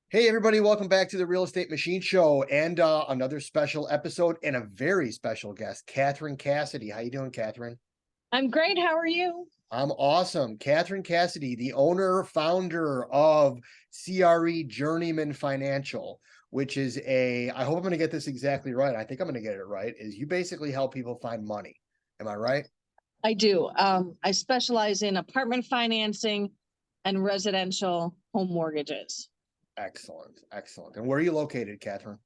Hey everybody, welcome back to the Real Estate Machine Show and another special episode and a very special guest, Kathryn Cassidy. How you doing, Kathryn? I'm great. How are you? I'm awesome. Kathryn Cassidy, the owner, founder of CRE Journeyman Financial, which is I hope I'm going to get this exactly right. I think I'm going to get it right, is you basically help people find money. Am I right? I do. I specialize in apartment financing and residential home mortgages. Excellent. Excellent. And where are you located, Kathryn?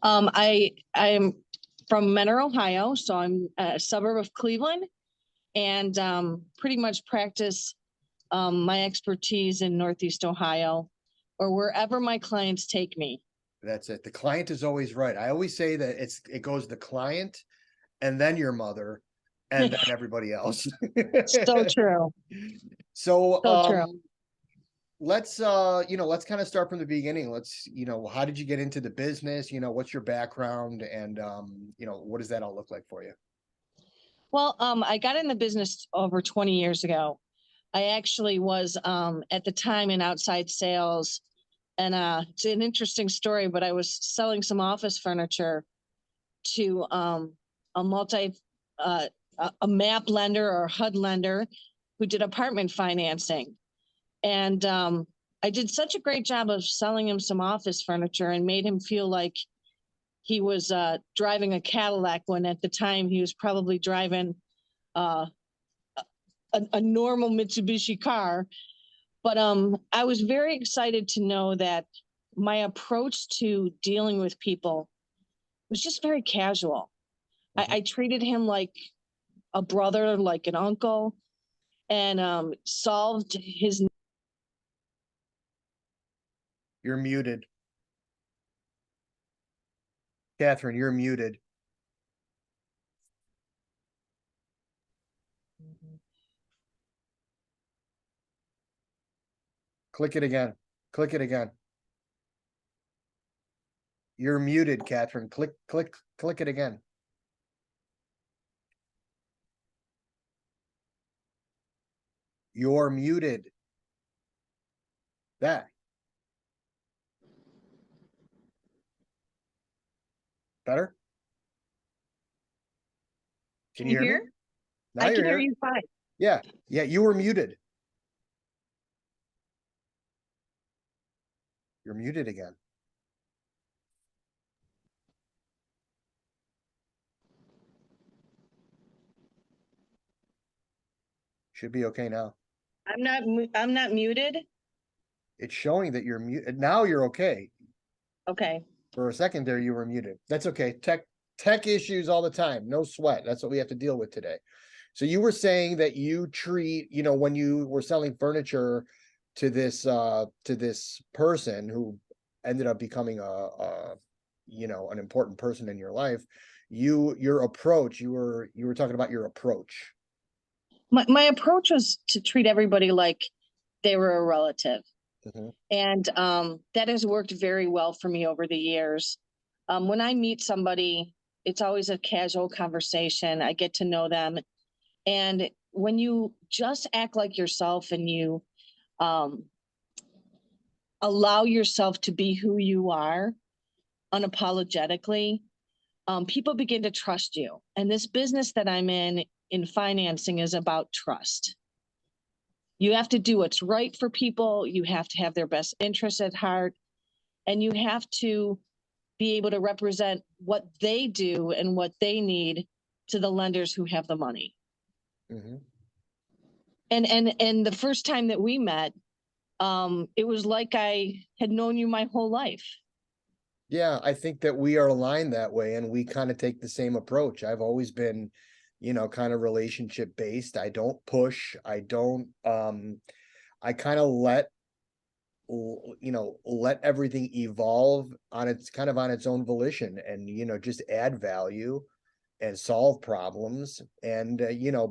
I'm from Mentor, Ohio, so I'm a suburb of Cleveland, and pretty much practice my expertise in Northeast Ohio or wherever my clients take me. That's it. The client is always right. I always say that it goes the client and then your mother and then everybody else. So true. So So true. let's let's kind of start from the beginning. Let's, how did you get into the business? What's your background, and what does that all look like for you? Well, I got in the business over 20 years ago. I actually was at the time in outside sales, and it's an interesting story, but I was selling some office furniture to a multi a MAP lender or HUD lender who did apartment financing. And I did such a great job of selling him some office furniture and made him feel like he was driving a Cadillac when at the time he was probably driving uh, a normal Mitsubishi car. But I was very excited to know that my approach to dealing with people was just very casual. I treated him like a brother, like an uncle, and solved his. You're muted. Kathryn, you're muted. Click it again. Click it again. You're muted, Kathryn. Click it again. You're muted. That. Better? Can you hear me? Now I you're can hear here. you fine. Yeah. Yeah, you were muted. You're muted again. Should be okay now. I'm not muted. It's showing that you're muted. Now you're okay. Okay. For a second there, you were muted. That's okay. Tech issues all the time. No sweat. That's what we have to deal with today. So you were saying that you treat, when you were selling furniture to this person who ended up becoming an important person in your life, your approach, you were talking about your approach. My approach was to treat everybody like they were a relative. Mhm. And that has worked very well for me over the years. When I meet somebody, it's always a casual conversation. I get to know them. And when you just act like yourself and you um, allow yourself to be who you are unapologetically, people begin to trust you. And this business that I'm in financing is about trust. You have to do what's right for people. You have to have their best interests at heart. And you have to be able to represent what they do and what they need to the lenders who have the money. Mm-hmm. And the first time that we met, it was like I had known you my whole life. Yeah, I think that we are aligned that way, and we kind of take the same approach. I've always been, kind of relationship based. I don't push. I kind of let everything evolve on its own volition, and just add value and solve problems, and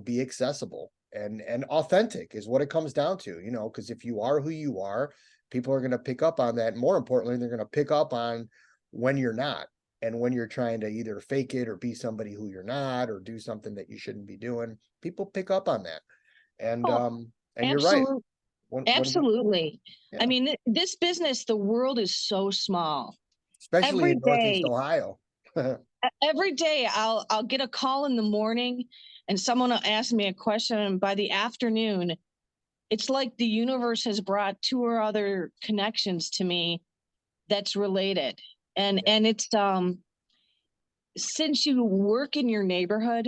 be accessible and authentic is what it comes down to, because if you are who you are, people are going to pick up on that. More importantly, they're going to pick up on when you're not, and when you're trying to either fake it or be somebody who you're not, or do something that you shouldn't be doing. People pick up on that. And Oh, and you're right. absolutely. What about, Absolutely. I yeah, mean, this business, the world is so small. especially Every in Northeast day, Ohio. every day I'll get a call in the morning and someone will ask me a question, and by the afternoon, it's like the universe has brought two or other connections to me that's related. Yeah, And it's since you work in your neighborhood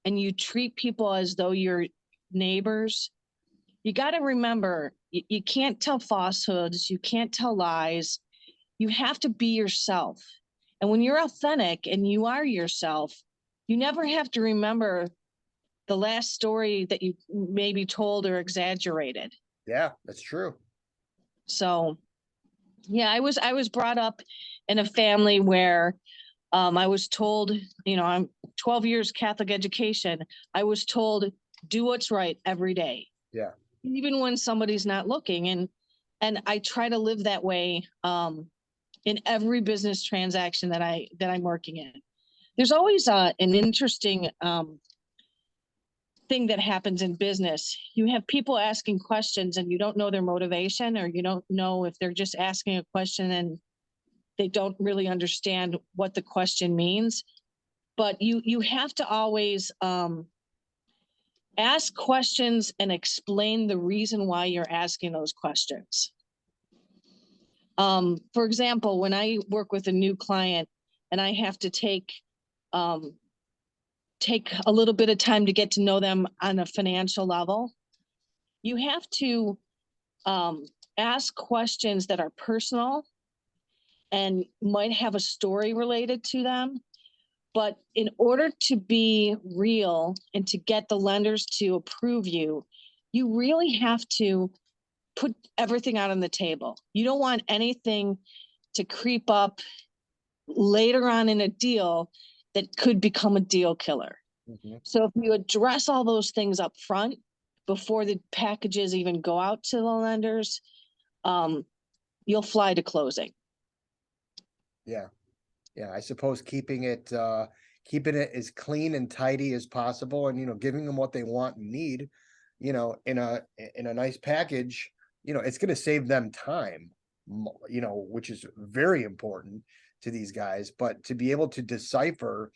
and you treat people as though you're neighbors, you got to remember you can't tell falsehoods, you can't tell lies. You have to be yourself. And when you're authentic and you are yourself, you never have to remember the last story that you maybe told or exaggerated. yeah, that's true. So, yeah, I was brought up in a family where I was told, I'm 12 years Catholic education. I was told do what's right every day, Yeah, even when somebody's not looking. And I try to live that way in every business transaction that I'm working in. There's always an interesting thing that happens in business. You have people asking questions and you don't know their motivation, or you don't know if they're just asking a question and they don't really understand what the question means. But you have to always ask questions and explain the reason why you're asking those questions. For example, when I work with a new client and I have to um, take a little bit of time to get to know them on a financial level, you have to um, ask questions that are personal and might have a story related to them. But in order to be real and to get the lenders to approve you, you really have to put everything out on the table. You don't want anything to creep up later on in a deal that could become a deal killer. hmm, So if you address all those things up front before the packages even go out to the lenders, um, you'll fly to closing. yeah, yeah. I suppose keeping it as clean and tidy as possible, and giving them what they want and need, in a nice package. It's going to save them time, which is very important to these guys. But to be able to decipher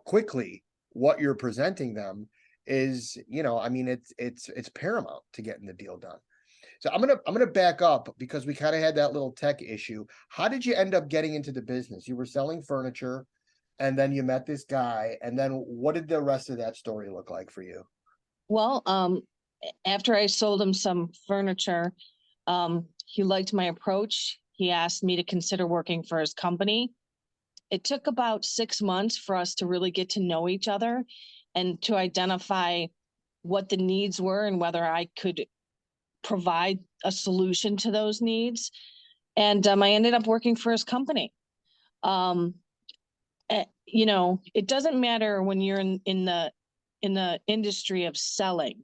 quickly what you're presenting them is, I mean, it's paramount to getting the deal done. So I'm gonna back up because we kind of had that little tech issue. How did you end up getting into the business? You were selling furniture, and then you met this guy, and then what did the rest of that story look like for you? Well, after I sold him some furniture, he liked my approach. He asked me to consider working for his company. It took about 6 months for us to really get to know each other and to identify what the needs were and whether I could provide a solution to those needs. And I ended up working for his company. Um, it doesn't matter when you're in the industry of selling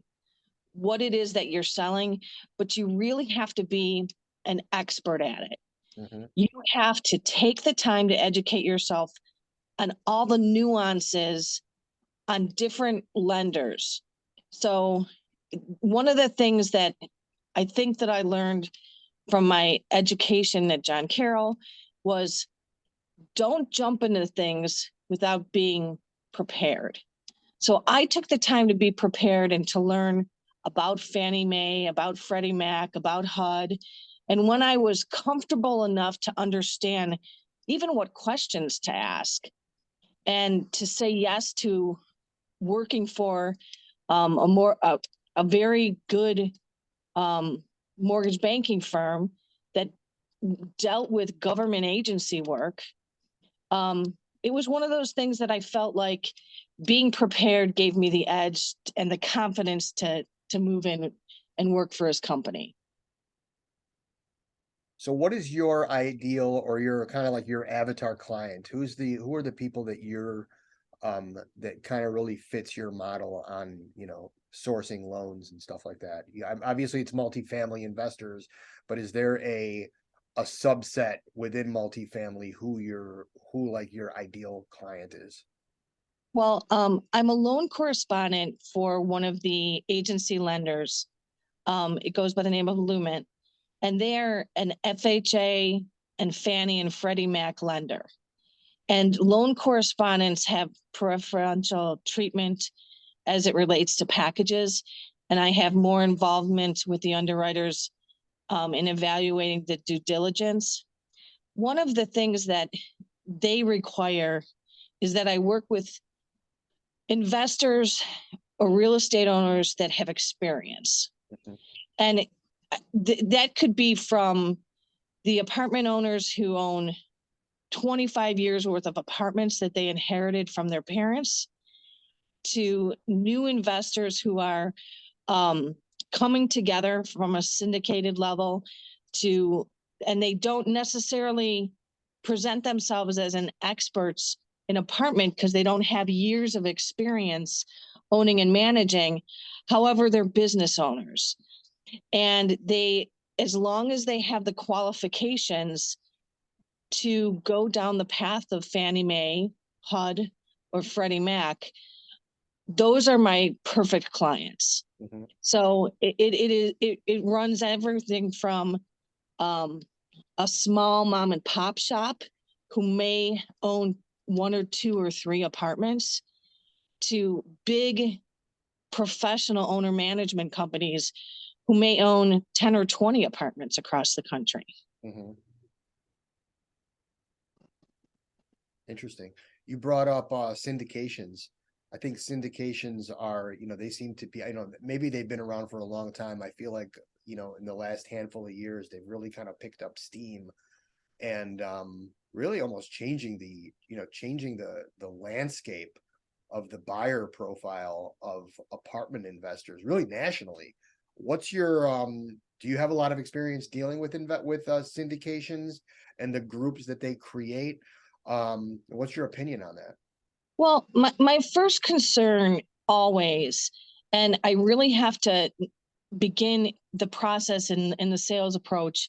what it is that you're selling, but you really have to be an expert at it. Hmm. You have to take the time to educate yourself on all the nuances on different lenders. So one of the things that I think that I learned from my education at John Carroll was don't jump into things without being prepared. So I took the time to be prepared and to learn about Fannie Mae, about Freddie Mac, about HUD. And when I was comfortable enough to understand even what questions to ask and to say yes to working for a very good um, mortgage banking firm that dealt with government agency work, it was one of those things that I felt like being prepared gave me the edge and the confidence to move in and work for his company. So what is your ideal or your kind of like your avatar client? Who are the people that that kind of really fits your model on, sourcing loans and stuff like that? Yeah, obviously it's multifamily investors, but is there a subset within multifamily who like your ideal client is? Well, I'm a loan correspondent for one of the agency lenders. It goes by the name of Lument, and they're an FHA and Fannie and Freddie Mac lender. And loan correspondents have preferential treatment as it relates to packages. And I have more involvement with the underwriters in evaluating the due diligence. One of the things that they require is that I work with investors or real estate owners that have experience. Mhm. And that could be from the apartment owners who own 25 years worth of apartments that they inherited from their parents, to new investors who are coming together from a syndicated level and they don't necessarily present themselves as an experts in apartment because they don't have years of experience owning and managing. However, they're business owners, and as long as they have the qualifications to go down the path of Fannie Mae, HUD, or Freddie Mac, those are my perfect clients. Mhm. So it runs everything from a small mom and pop shop who may own 1 or 2 or 3 apartments to big professional owner management companies who may own 10 or 20 apartments across the country. Mhm. Interesting. You brought up syndications. I think syndications are, they seem to be, maybe they've been around for a long time. I feel like, in the last handful of years, they've really kind of picked up steam and really almost changing the landscape of the buyer profile of apartment investors, really nationally. What's your do you have a lot of experience dealing with syndications and the groups that they create? What's your opinion on that? Well, my first concern always, and I really have to begin the process in the sales approach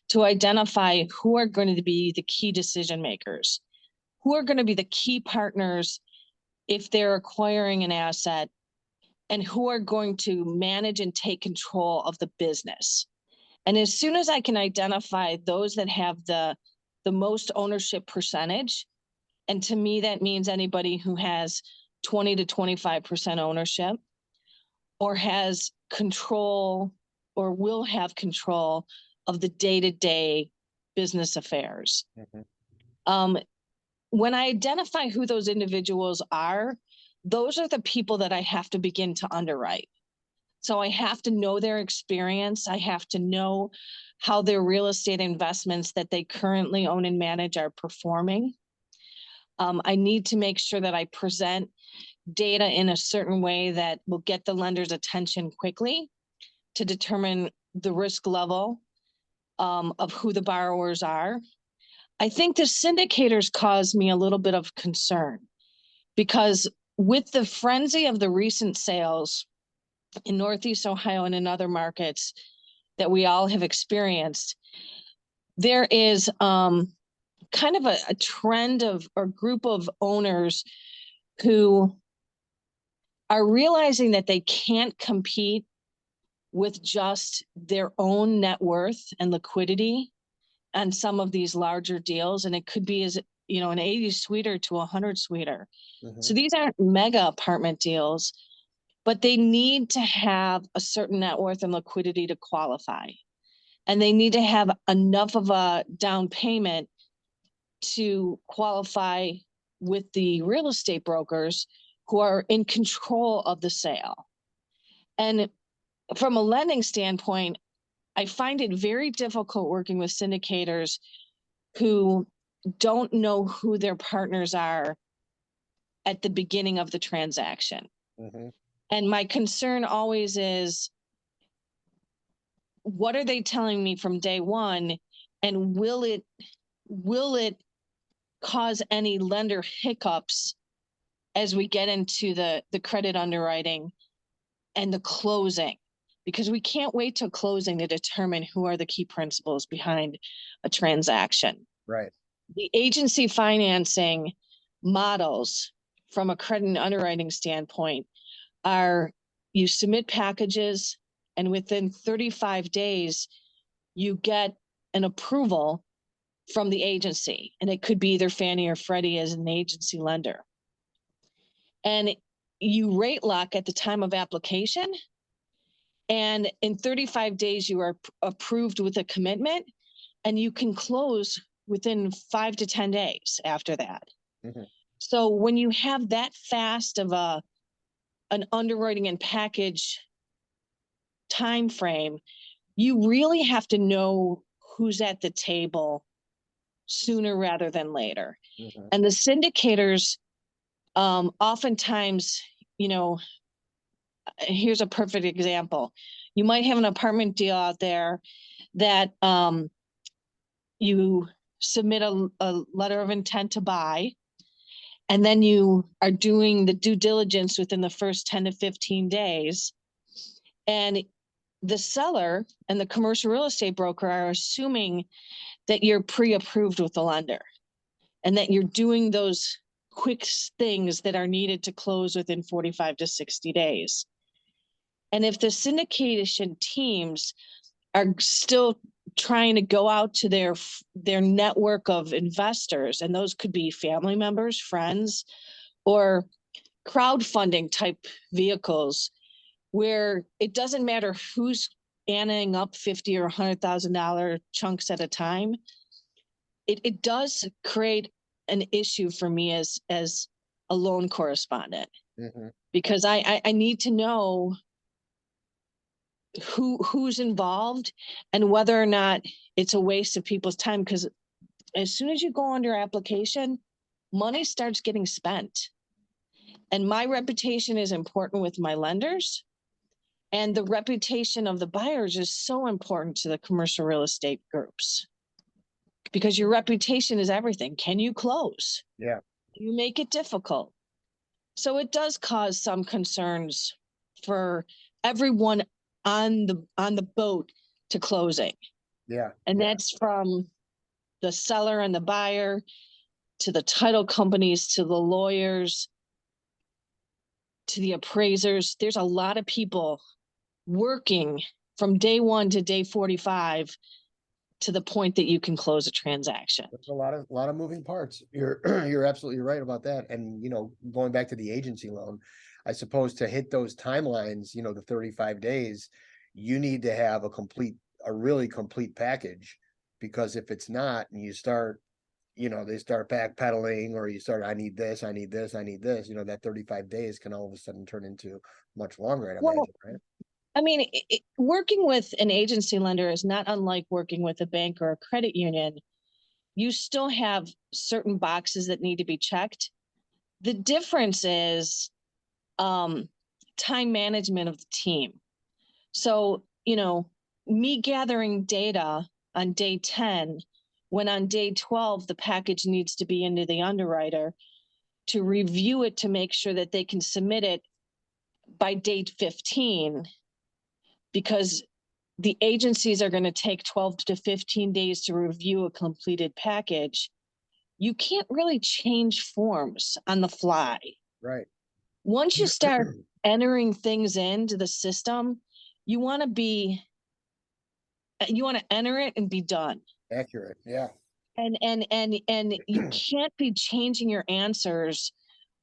to identify who are going to be the key decision makers, who are going to be the key partners if they're acquiring an asset, and who are going to manage and take control of the business. And as soon as I can identify those that have the most ownership percentage, and to me, that means anybody who has 20 to 25% ownership or has control or will have control of the day-to-day business affairs. Mhm. When I identify who those individuals are, those are the people that I have to begin to underwrite. So I have to know their experience. I have to know how their real estate investments that they currently own and manage are performing. I need to make sure that I present data in a certain way that will get the lender's attention quickly to determine the risk level of who the borrowers are. I think the syndicators cause me a little bit of concern because with the frenzy of the recent sales in Northeast Ohio and in other markets that we all have experienced, there is kind of a trend of or group of owners who are realizing that they can't compete with just their own net worth and liquidity on some of these larger deals. And it could be as, an 80 suiter to 100 suiter. So Mhm. these aren't mega apartment deals, but they need to have a certain net worth and liquidity to qualify. And they need to have enough of a down payment to qualify with the real estate brokers who are in control of the sale. And from a lending standpoint, I find it very difficult working with syndicators who don't know who their partners are at the beginning of the transaction. Mhm. And my concern always is, what are they telling me from day one? And will it cause any lender hiccups as we get into the credit underwriting and the closing? Because we can't wait till closing to determine who are the key principals behind a transaction. Right. The agency financing models from a credit and underwriting standpoint are, you submit packages, and within 35 days, you get an approval from the agency, and it could be either Fannie or Freddie as an agency lender. And you rate lock at the time of application, and in 35 days, you are approved with a commitment, and you can close within 5 to 10 days after that. Mm-hmm. So when you have that fast of an underwriting and package time frame, you really have to know who's at the table sooner rather than later. Mm-hmm. And the syndicators, oftentimes, you know, here's a perfect example. You might have an apartment deal out there that you submit a letter of intent to buy, and then you are doing the due diligence within the first 10 to 15 days. And the seller and the commercial real estate broker are assuming that you're pre-approved with the lender and that you're doing those quick things that are needed to close within 45 to 60 days. And if the syndication teams are still trying to go out to their network of investors, and those could be family members, friends, or crowdfunding type vehicles, where it doesn't matter who's anting up $50,000 or $100,000 chunks at a time, it does create an issue for me as a loan correspondent. Mm-hmm. Because I need to know who's involved and whether or not it's a waste of people's time. Because as soon as you go under application, money starts getting spent. And my reputation is important with my lenders. And the reputation of the buyers is so important to the commercial real estate groups, because your reputation is everything. Can you close? Yeah. You make it difficult. So it does cause some concerns for everyone on the boat to closing. Yeah. And that's from the seller and the buyer to the title companies, to the lawyers, to the appraisers. There's a lot of people working from day 1 to day 45 to the point that you can close a transaction. There's a lot of moving parts. You're absolutely right about that. And going back to the agency loan, I suppose to hit those timelines, the 35 days, you need to have a really complete package, because if it's not, and you start, they start backpedaling, or you start, I need this, I need this, I need this, that 35 days can all of a sudden turn into much longer, I'd imagine, right? I mean, working with an agency lender is not unlike working with a bank or a credit union. You still have certain boxes that need to be checked. The difference is time management of the team. So, me gathering data on day 10, when on day 12, the package needs to be into the underwriter to review it to make sure that they can submit it by date 15, because the agencies are going to take 12 to 15 days to review a completed package. You can't really change forms on the fly. Right. Once you start entering things into the system, you want to enter it and be done. Accurate. Yeah. And you can't be changing your answers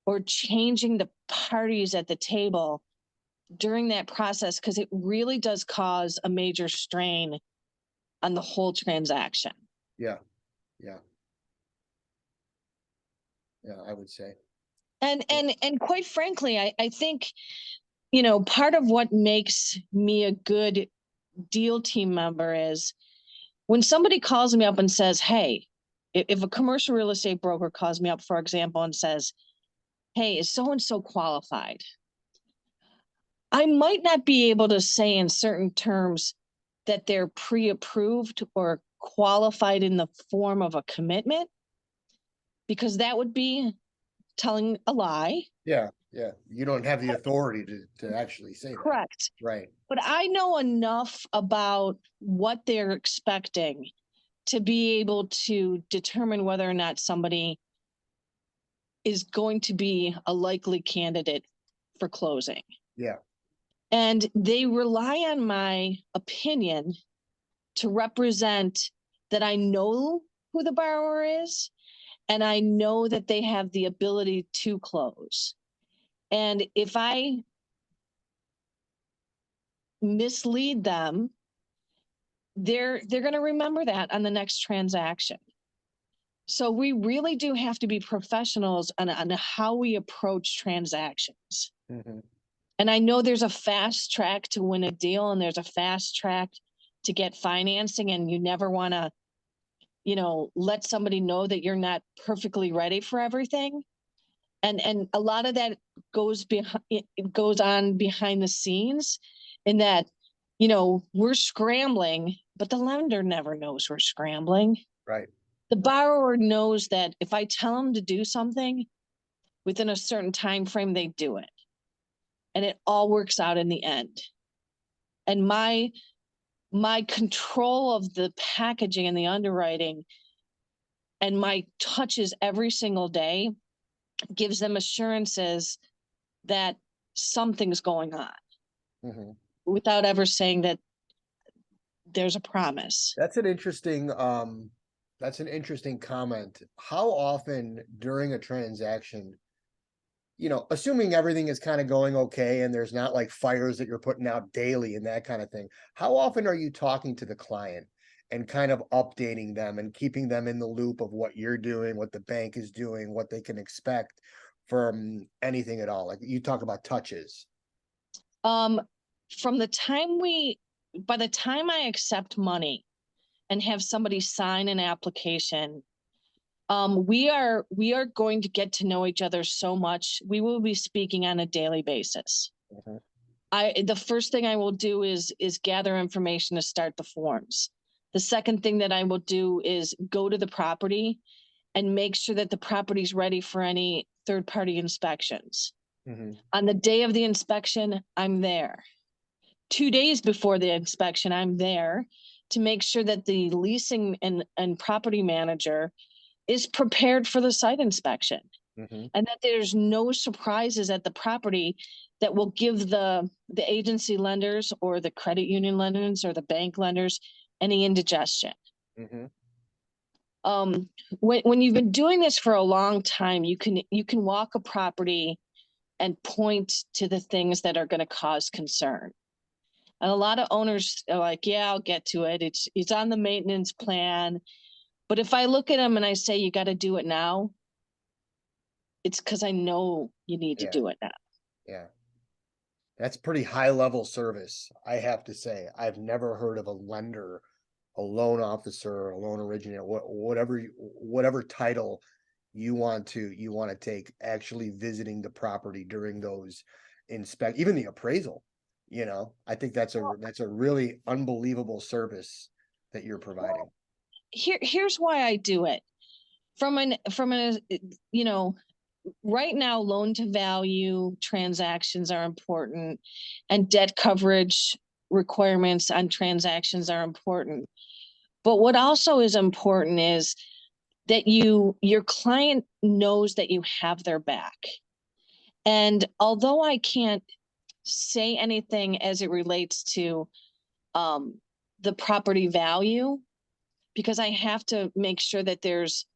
or changing the parties at the table during that process, because it really does cause a major strain on the whole transaction. Yeah. Yeah. Yeah, I would say. And quite frankly, I think, part of what makes me a good deal team member is when somebody calls me up and says, hey, if a commercial real estate broker calls me up, for example, and says, hey, is so-and-so qualified? I might not be able to say in certain terms that they're pre-approved or qualified in the form of a commitment, because that would be telling a lie. Yeah. Yeah. You don't have the authority to actually say that. Correct. Right. But I know enough about what they're expecting to be able to determine whether or not somebody is going to be a likely candidate for closing. Yeah. And they rely on my opinion to represent that I know who the borrower is, and I know that they have the ability to close. And if I mislead them, they're going to remember that on the next transaction. So we really do have to be professionals on how we approach transactions. Mm-hmm. And I know there's a fast track to win a deal, and there's a fast track to get financing, and you never want to, let somebody know that you're not perfectly ready for everything. And a lot of that goes on behind the scenes, in that, we're scrambling, but the lender never knows we're scrambling. Right. The borrower knows that if I tell them to do something within a certain time frame, they do it, and it all works out in the end. And my control of the packaging and the underwriting and my touches every single day gives them assurances that something's going on, Mm-hmm. without ever saying that there's a promise. That's an interesting comment. How often during a transaction, assuming everything is kind of going okay and there's not like fires that you're putting out daily and that kind of thing, how often are you talking to the client and kind of updating them and keeping them in the loop of what you're doing, what the bank is doing, what they can expect from anything at all? Like you talk about touches. Um, from the time by the time I accept money and have somebody sign an application, we are going to get to know each other so much. We will be speaking on a daily basis. Mhm. The first thing I will do is gather information to start the forms. The second thing that I will do is go to the property and make sure that the property's ready for any third party inspections. Mhm. On the day of the inspection, I'm there. 2 days before the inspection, I'm there to make sure that the leasing and property manager is prepared for the site inspection, Mhm. and that there's no surprises at the property that will give the agency lenders or the credit union lenders or the bank lenders any indigestion. Mhm. Um, when you've been doing this for a long time, you can walk a property and point to the things that are going to cause concern. And a lot of owners are like, yeah, I'll get to it. It's on the maintenance plan. But if I look at them and I say, you got to do it now, it's because I know you need to Yeah. do it now. Yeah. That's pretty high level service, I have to say. I've never heard of a lender, a loan officer, a loan originator, whatever title you want to take, actually visiting the property during those even the appraisal. I think that's a really unbelievable service that you're providing. Here's why I do it. From a you know right now, loan to value transactions are important, and debt coverage requirements on transactions are important. But what also is important is that your client knows that you have their back. And although I can't say anything as it relates to um, the property value, because I have to make sure that there's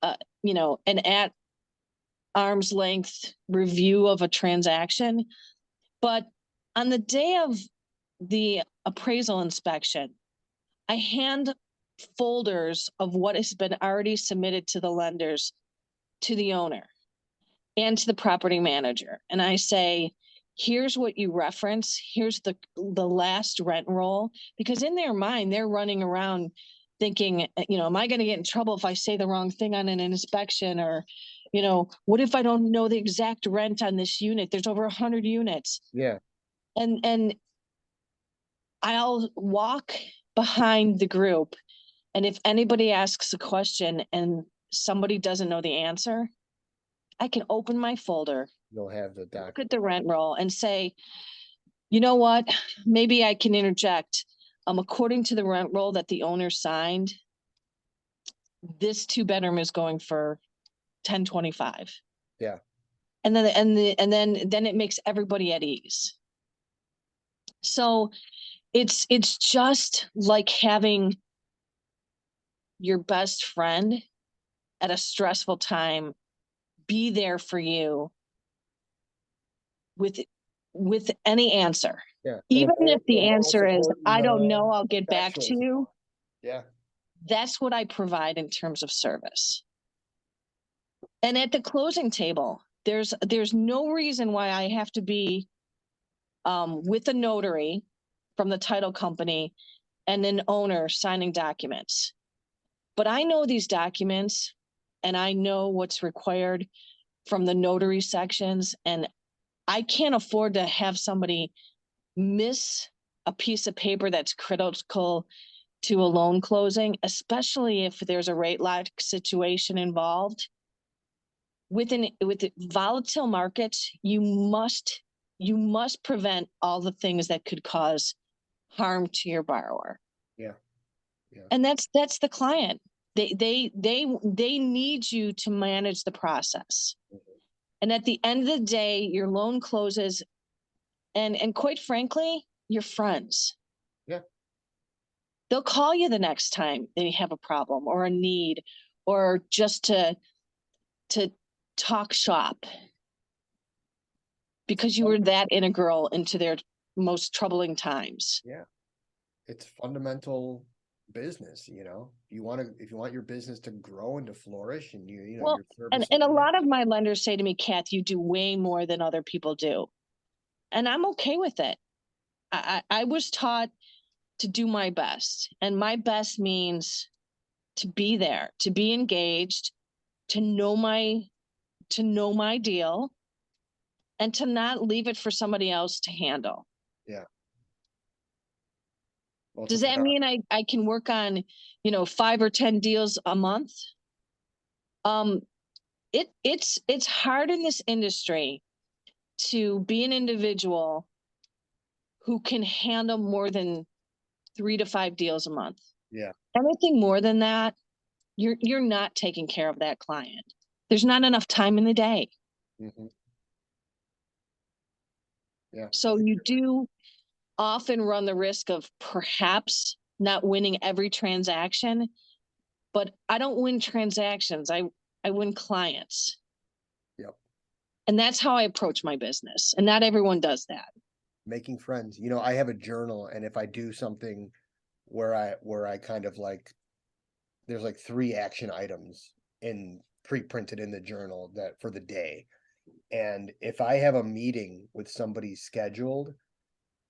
an at arm's length review of a transaction. But on the day of the appraisal inspection, I hand folders of what has been already submitted to the lenders to the owner and to the property manager. And I say, here's what you reference. Here's the last rent roll. Because in their mind, they're running around thinking, am I going to get in trouble if I say the wrong thing on an inspection? Or, what if I don't know the exact rent on this unit? There's over 100 units. Yeah. And I'll walk behind the group. And if anybody asks a question and somebody doesn't know the answer, I can open my folder, You'll have the look doc. at the rent roll, and say, you know what? Maybe I can interject. According to the rent roll that the owner signed, this two-bedroom is going for 1025. Yeah. And then it makes everybody at ease. So it's just like having your best friend at a stressful time be there for you with any answer. Yeah. Even if the Moral answer is, support and, I don't know, I'll get back factual to you. support. Yeah. That's what I provide in terms of service. And at the closing table, there's no reason why I have to be with a notary from the title company and an owner signing documents. But I know these documents and I know what's required from the notary sections. And I can't afford to have somebody miss a piece of paper that's critical to a loan closing, especially if there's a rate lock situation involved. With volatile markets, you must prevent all the things that could cause harm to your borrower. Yeah. Yeah. And that's the client. They need you to manage the process. Mhm. And at the end of the day, your loan closes, and quite frankly, you're friends. Yeah. They'll call you the next time they have a problem or a need, or just to talk shop, because you were that integral into their most troubling times. Yeah. It's fundamental business, you know. If you want your business to grow and to flourish and Well, your and service. a lot of my lenders say to me, Kath, you do way more than other people do. And I'm okay with it. I was taught to do my best, and my best means to be there, to be engaged, to know my deal, and to not leave it for somebody else to handle. Yeah. Well, it's a Does that fair. mean I can work on, 5 or 10 deals a month? Um, it's hard in this industry to be an individual who can handle more than 3 to 5 deals a month. Yeah. Anything more than that, you're not taking care of that client. There's not enough time in the day. Hmm. Yeah. So you do often run the risk of perhaps not winning every transaction, but I don't win transactions. I win clients. Yep. And that's how I approach my business. And not everyone does that. Making friends. I have a journal, and if I do something where I kind of like, there's like 3 action items in pre-printed in the journal that for the day. And if I have a meeting with somebody scheduled,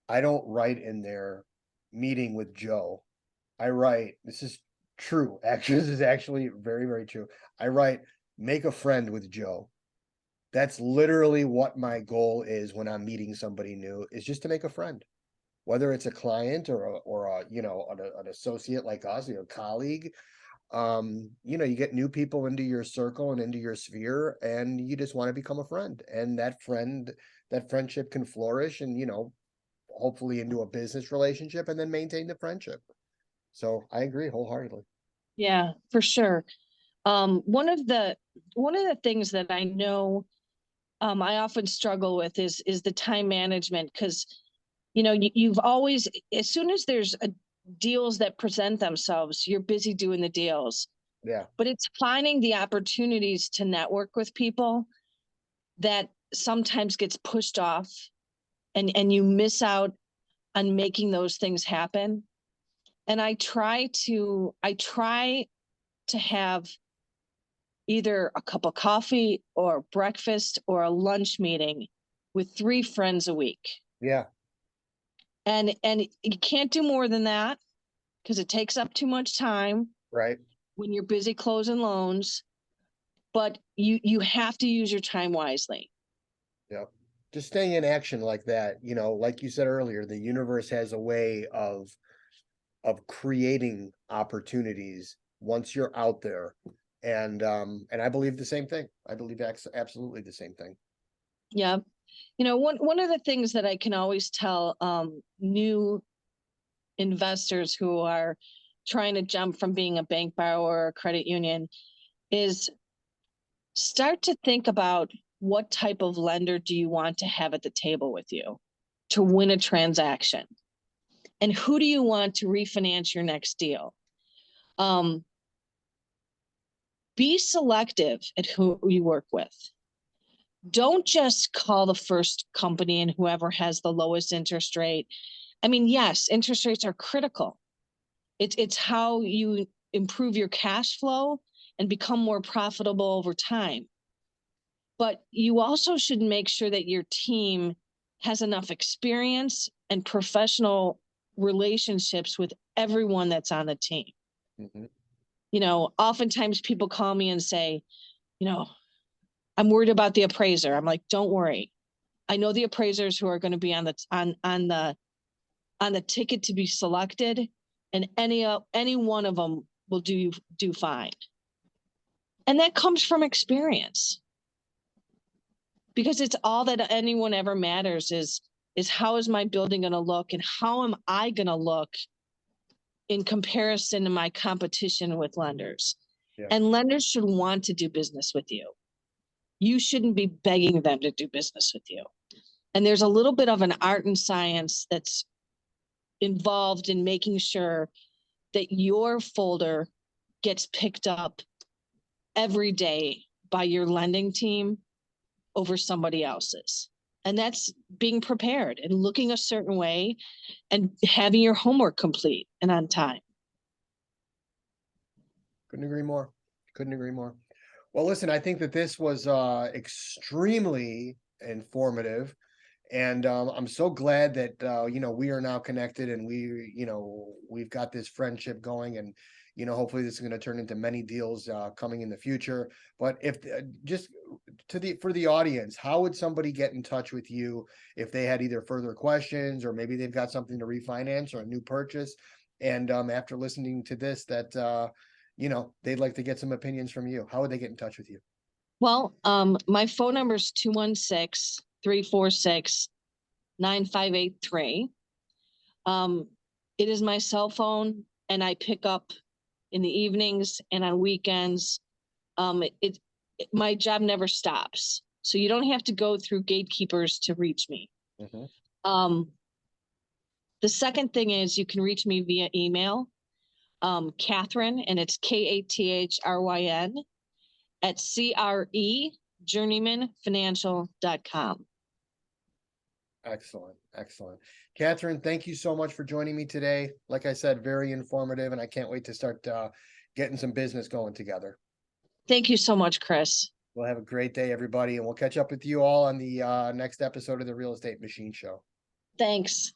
I don't write in there meeting with Joe. I write, this is true. Actually, this is actually very, very true. I write, make a friend with Joe. That's literally what my goal is when I'm meeting somebody new, is just to make a friend, whether it's a client an associate like us, colleague. You get new people into your circle and into your sphere, and you just want to become a friend. And that friendship can flourish and, hopefully into a business relationship, and then maintain the friendship. So I agree wholeheartedly. Yeah, for sure. One of the things that I know I often struggle with is the time management, because you've always, as soon as there's deals that present themselves, you're busy doing the deals. Yeah. But it's finding the opportunities to network with people that sometimes gets pushed off, and you miss out on making those things happen. And I try to have either a cup of coffee or breakfast or a lunch meeting with 3 friends a week. Yeah. And you can't do more than that, because it takes up too much time Right. when you're busy closing loans. But you have to use your time wisely. Yeah. Just staying in action like that, like you said earlier, the universe has a way of creating opportunities once you're out there. And I believe the same thing. I believe absolutely the same thing. Yeah. One of the things that I can always tell new investors who are trying to jump from being a bank borrower or a credit union is start to think about, what type of lender do you want to have at the table with you? to win a transaction? And who do you want to refinance your next deal? Be selective at who you work with. Don't just call the first company and whoever has the lowest interest rate. I mean, yes, interest rates are critical. It's how you improve your cash flow and become more profitable over time. But you also should make sure that your team has enough experience and professional relationships with everyone that's on the team. Mhm. You know, oftentimes people call me and say, you know, I'm worried about the appraiser. I'm like, don't worry. I know the appraisers who are going to be on the ticket to be selected, and any one of them will do fine. And that comes from experience, because it's all that anyone ever matters is how is my building going to look, and how am I going to look in comparison to my competition with lenders. Yeah. And lenders should want to do business with you. You shouldn't be begging them to do business with you. And there's a little bit of an art and science that's involved in making sure that your folder gets picked up every day by your lending team over somebody else's. And that's being prepared and looking a certain way and having your homework complete and on time. Couldn't agree more. Couldn't agree more. Well, listen, I think that this was extremely informative. And I'm so glad that we are now connected, and we've got this friendship going, and hopefully this is going to turn into many deals coming in the future. But if just for the audience, how would somebody get in touch with you if they had either further questions, or maybe they've got something to refinance or a new purchase, and after listening to this that they'd like to get some opinions from you? How would they get in touch with you? Well, my phone number is 216-346-9583. It is my cell phone, and I pick up in the evenings and on weekends. My job never stops, so you don't have to go through gatekeepers to reach me. Mhm. The second thing is you can reach me via email, Kathryn, and it's Kathryn at CREjourneymanfinancial.com. Excellent. Excellent. Kathryn, thank you so much for joining me today. Like I said, very informative, and I can't wait to start getting some business going together. Thank you so much, Chris. We'll have a great day, everybody, and we'll catch up with you all on the next episode of the Real Estate Machine Show. Thanks.